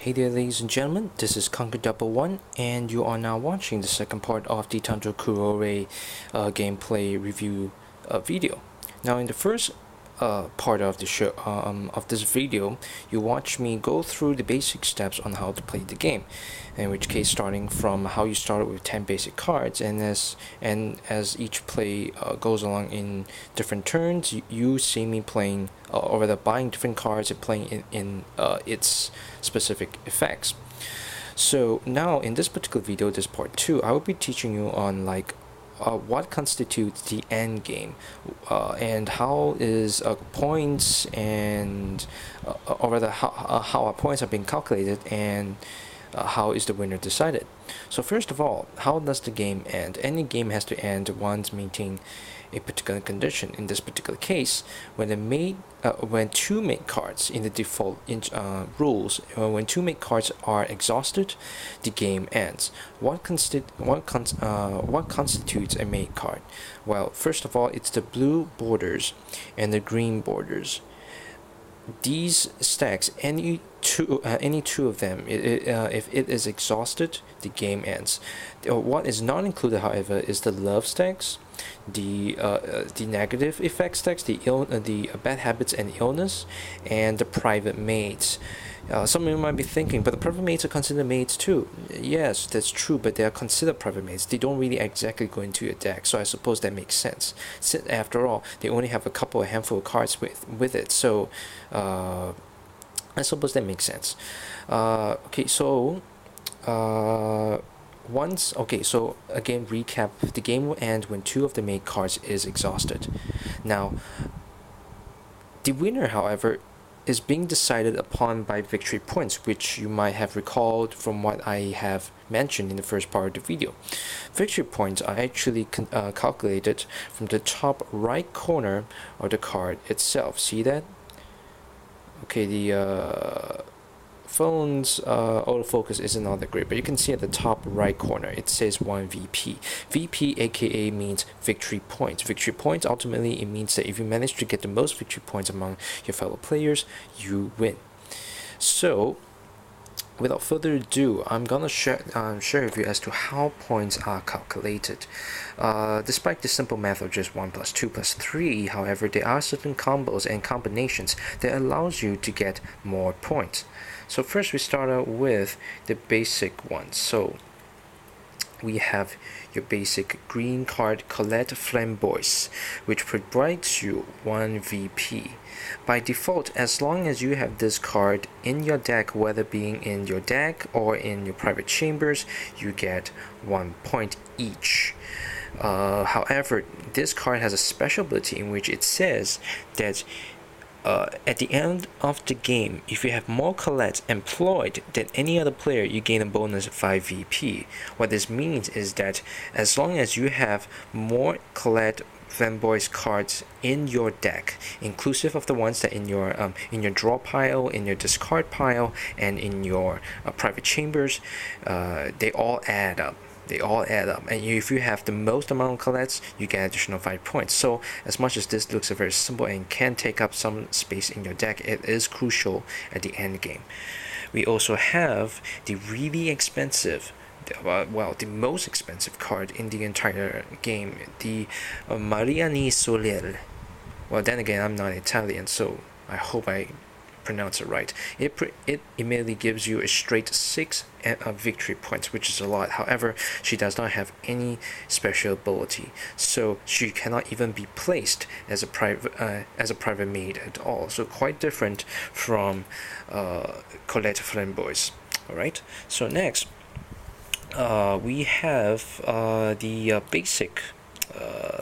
Hey there, ladies and gentlemen, this is Conquer Double One, and you are now watching the second part of the Tanto Cuore gameplay review video. Now, in the first part of the show of this video, you watch me go through the basic steps on how to play the game. In which case, starting from how you started with 10 basic cards, and as each play goes along in different turns, you see me playing or rather buying different cards and playing in its specific effects. So now in this particular video, this part 2, I will be teaching you on what constitutes the end game, and how is points and or rather how our points are being calculated, and how is the winner decided. So first of all, how does the game end? Any game has to end once meeting a particular condition. In this particular case, when two mate cards in the default rules, when two mate cards are exhausted, the game ends. What constitutes a mate card? Well, first of all, it's the blue borders and the green borders. These stacks, any two of them, if it is exhausted, the game ends. What is not included, however, is the love stacks, the negative effect stacks, the bad habits and illness, and the private mates. Some of you might be thinking, but the private mates are considered mates too. Yes, that's true, but they are considered private mates. They don't really exactly go into your deck, so I suppose that makes sense. After all, they only have a handful of cards with it, so I suppose that makes sense. Okay, so so again, recap: the game will end when two of the mate cards is exhausted. Now, the winner, however, is being decided upon by victory points, which you might have recalled from what I have mentioned in the first part of the video. Victory points are actually calculated from the top right corner of the card itself. See that? Okay, the phone's autofocus isn't all that great, but you can see at the top right corner it says 1 VP. VP aka means victory points. Victory points, ultimately it means that if you manage to get the most victory points among your fellow players, you win. So without further ado, I'm gonna share with you as to how points are calculated. Despite the simple math of just 1 plus 2 plus 3, however, there are certain combos and combinations that allows you to get more points. So first we start out with the basic ones. So we have your basic green card, Colette Flamboyce, which provides you 1 VP. By default, as long as you have this card in your deck, whether being in your deck or in your private chambers, you get 1 point each. However, this card has a special ability in which it says that at the end of the game, if you have more Colettes employed than any other player, you gain a bonus of 5 VP. What this means is that as long as you have more Colette Flamboyce cards in your deck, inclusive of the ones that in your draw pile, in your discard pile, and in your private chambers, they all add up. And if you have the most amount of Colettes, you get additional 5 points. So as much as this looks very simple and can take up some space in your deck, it is crucial at the end game. We also have the really expensive, the most expensive card in the entire game, the Mariani Soler. Well, then again, I'm not Italian, so I hope I pronounce it right. It immediately gives you a straight 6 victory points, which is a lot. However, she does not have any special ability, so she cannot even be placed as a private maid at all. So quite different from Colette Flamboyce. All right. So next, we have the basic.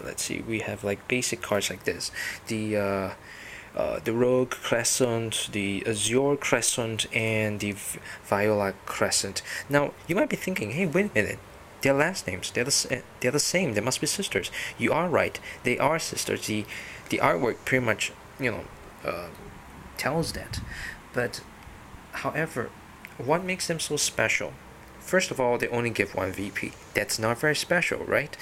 Let's see. We have basic cards like this. The Rogue Crescent, the Azure Crescent, and the Viola Crescent. Now, you might be thinking, hey, wait a minute. Their last names, they're the same. They must be sisters. You are right. They are sisters. The artwork pretty much, tells that. But, however, what makes them so special? first of all, they only give 1 VP. That's not very special, right?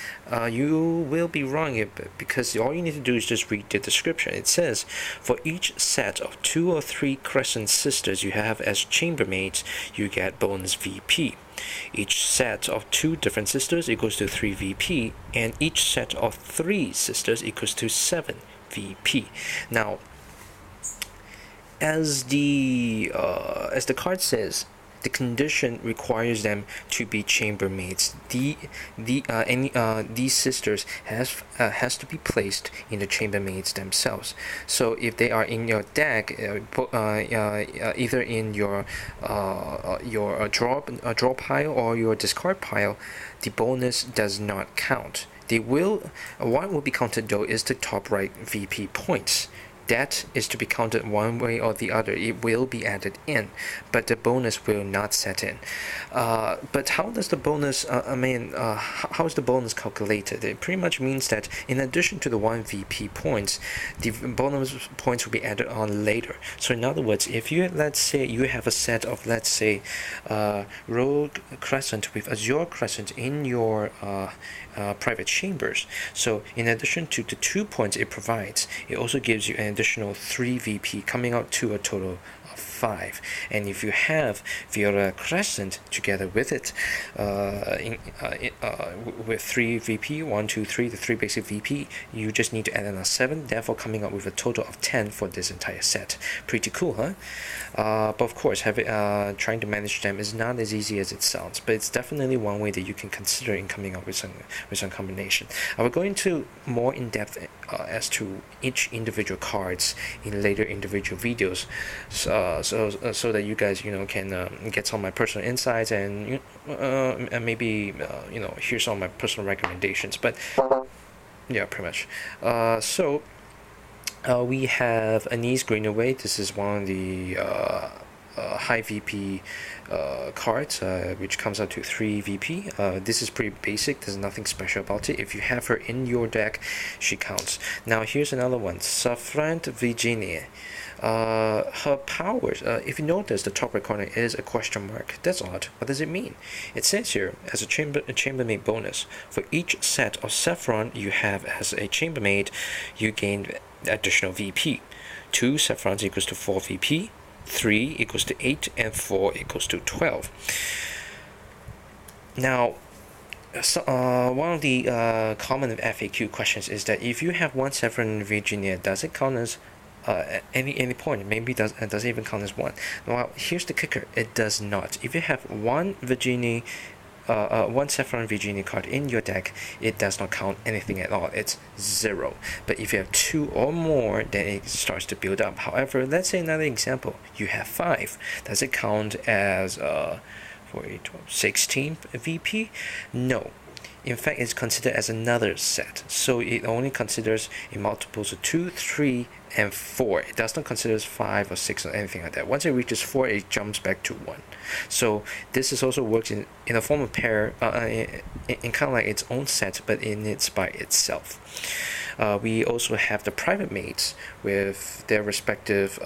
You will be wrong because all you need to do is just read the description. It says, for each set of 2 or 3 crescent sisters you have as chambermaids, you get bonus VP. Each set of 2 different sisters equals to 3 VP, and each set of 3 sisters equals to 7 VP. Now, as the card says, the condition requires them to be chambermaids. These sisters has to be placed in the chambermaids themselves. So if they are in your deck, either in your draw pile or your discard pile, the bonus does not count. What will be counted though is the top right VP points. That is to be counted one way or the other. It will be added in, but the bonus will not set in. But how does the bonus, how is the bonus calculated? It pretty much means that in addition to the 1 VP points, the bonus points will be added on later. So in other words, if you, let's say you have a set of, let's say, Rogue Crescent with Azure Crescent in your private chambers. So in addition to the 2 points it provides, it also gives you an additional 3 VP, coming out to a total of 5. And if you have Viola Crescent together with it, with 3 VP, 1, 2, 3, the 3 basic VP, you just need to add another 7, therefore coming up with a total of 10 for this entire set. Pretty cool, huh? But of course, trying to manage them is not as easy as it sounds, but it's definitely one way that you can consider in coming up with some combination. I will go into more in depth as to each individual cards in later individual videos, so that you guys can get some of my personal insights and maybe hear some of my personal recommendations. But yeah, pretty much. We have Anise Greenaway. This is one of the high VP cards, which comes out to 3 VP. This is pretty basic. There's nothing special about it. If you have her in your deck, she counts. Now here's another one, Safrant Virginia. Her powers, if you notice, the top right corner is a question mark. That's odd. What does it mean? It says here, as a chambermaid bonus, for each set of Saffron you have as a chambermaid, you gain additional VP. 2 Saffrons equals to 4 VP, 3 equals to 8, and 4 equals to 12. Now, one of the common FAQ questions is that if you have 1 Saffron Virginia, does it count as any point? Maybe does it even count as 1? Well, here's the kicker: it does not. If you have 1 Virginia, 1 Saffron Virginia card in your deck, it does not count anything at all. It's 0. But if you have 2 or more, then it starts to build up. However, let's say another example: you have 5. Does it count as 16 VP? No. In fact, it's considered as another set, so it only considers in multiples of 2, 3, and 4. It does not consider 5 or 6 or anything like that. Once it reaches 4, it jumps back to 1. So this is also works in a form of pair, in kind of like its own set, but it's by itself. We also have the private maids with their respective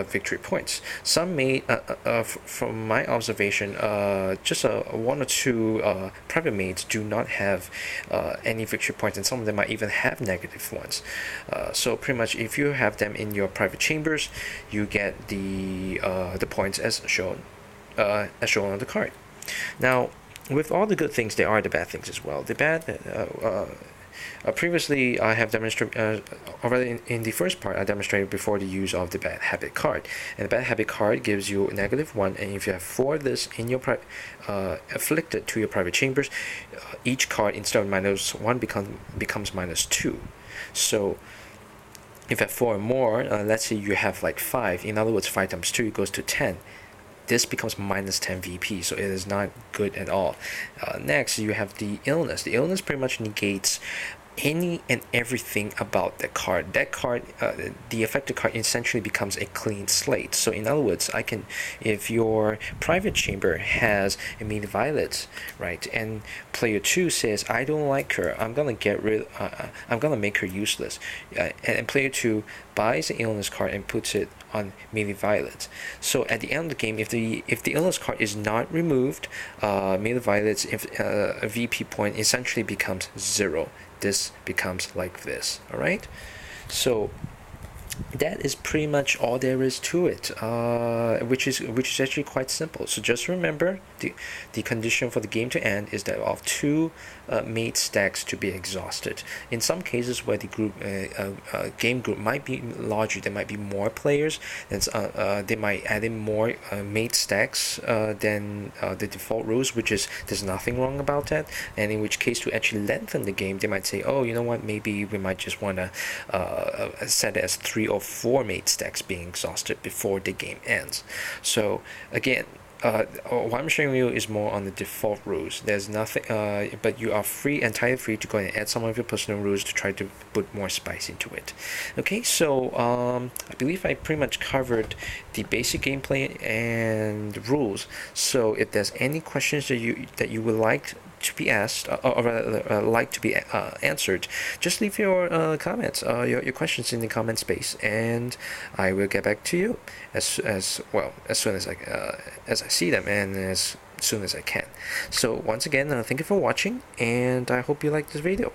victory points. Some maid, from my observation, just 1 or 2 private maids do not have any victory points, and some of them might even have negative ones. So pretty much, if you have them in your private chambers, you get the points as shown on the card. Now, with all the good things, there are the bad things as well. The bad. Previously, I have demonstrated already in the first part. I demonstrated before the use of the bad habit card, and the bad habit card gives you a -1. And if you have 4 of this in your afflicted to your private chambers, each card instead of -1 becomes -2. So if you have 4 or more, let's say you have like 5. In other words, 5 times 2 goes to 10. This becomes -10 VP, so it is not good at all. Next, you have the illness. The illness pretty much negates any and everything about the card. That card, the affected card, essentially becomes a clean slate. So in other words, I can, if your private chamber has a Mealy Violet, right, and player 2 says, I don't like her, I'm gonna make her useless, and player 2 buys the illness card and puts it on Mealy Violet. So at the end of the game, if the illness card is not removed, Mealy Violet's VP point essentially becomes 0. This becomes like this. All right. So that is pretty much all there is to it, which is actually quite simple. So just remember, the condition for the game to end is that of 2 mate stacks to be exhausted. In some cases where the game group might be larger, there might be more players, and they might add in more mate stacks than the default rules, which is, there's nothing wrong about that. And in which case, to actually lengthen the game, they might say, oh, you know what, maybe we might just want to set it as 3 or 4 mate stacks being exhausted before the game ends. So again, what I'm showing you is more on the default rules. There's nothing, but you are entirely free to go and add some of your personal rules to try to put more spice into it. Okay, so I believe I pretty much covered the basic gameplay and rules. So if there's any questions that you would like to be asked, or rather like to be answered, just leave your comments, your questions in the comment space, and I will get back to you as soon as I see them, and as soon as I can. So once again, thank you for watching, and I hope you like this video.